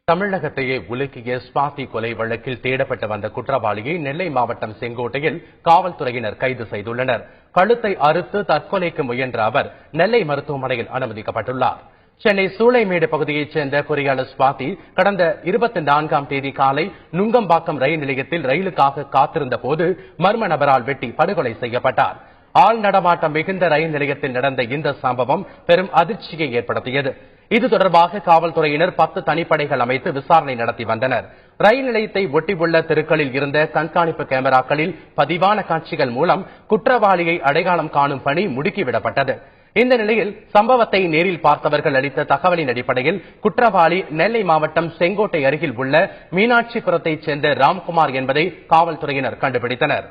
தமிழகத்தையே உலுக்கிய ஸ்வாதி கொலை வழக்கில் தேடப்பட்டு வந்த குற்றவாளியை நெல்லை மாவட்டம் செங்கோட்டையில் காவல்துறையினர் கைது செய்துள்ளனர். கழுத்தை அறுத்து தற்கொலைக்கு முயன்ற அவர் நெல்லை மருத்துவமனையில் அனுமதிக்கப்பட்டுள்ளார். சென்னை சூளைமேடு பகுதியைச் சேர்ந்த பொறியாளர் ஸ்வாதி கடந்த 24ஆம் தேதி காலை நுங்கம்பாக்கம் ரயில் நிலையத்தில் ரயிலுக்காக காத்திருந்த போது மர்ம நபரால் வெட்டி படுகொலை செய்யப்பட்டார். ஆள் நடமாட்டம் மிகுந்த ரயில் நிலையத்தில் நடந்த இந்த சம்பவம் பெரும் அதிர்ச்சியை ஏற்படுத்தியது. இது தொடர்பாக காவல்துறையினர் 10 தனிப்படைகள் அமைத்து விசாரணை நடத்தி வந்தனர். ரயில் நிலையத்தை ஒட்டியுள்ள தெருக்களில் இருந்த கண்காணிப்பு கேமராக்களில் பதிவான காட்சிகள் மூலம் குற்றவாளியை அடையாளம் காணும் பணி முடுக்கிவிடப்பட்டது. இந்த நிலையில் சம்பவத்தை நேரில் பார்த்தவர்கள் அளித்த தகவலின் அடிப்படையில் குற்றவாளி நெல்லை மாவட்டம் செங்கோட்டை அருகில் உள்ள மீனாட்சிபுரத்தைச் சேர்ந்த ராம்குமார் என்பதை காவல்துறையினர் கண்டுபிடித்தனர்.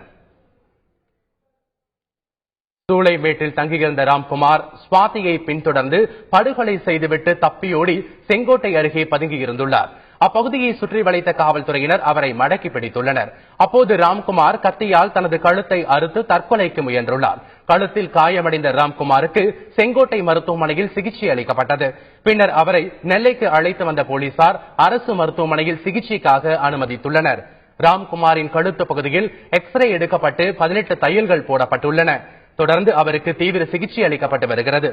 சூளைமேட்டில் தங்கியிருந்த ராம்குமார் ஸ்வாதியை பின்தொடர்ந்து படுகொலை செய்துவிட்டு தப்பியோடி செங்கோட்டை அருகே பதுங்கியிருந்துள்ளார். அப்பகுதியை சுற்றி வளைத்த காவல்துறையினர் அவரை மடக்கி பிடித்துள்ளனர். அப்போது ராம்குமார் கத்தியால் தனது கழுத்தை அறுத்து தற்கொலைக்கு முயன்றுள்ளார். கழுத்தில் காயமடைந்த ராம்குமாருக்கு செங்கோட்டை மருத்துவமனையில் சிகிச்சை அளிக்கப்பட்டது. பின்னர் அவரை நெல்லைக்கு அழைத்து வந்த போலீசார் அரசு மருத்துவமனையில் சிகிச்சைக்காக அனுமதித்துள்ளனர். ராம்குமாரின் கழுத்து பகுதியில் எக்ஸ்ரே எடுக்கப்பட்டு 18 தையல்கள் போடப்பட்டுள்ளன. தொடர்ந்து அவருக்கு தீவிர சிகிச்சை அளிக்கப்பட்டு வருகிறது.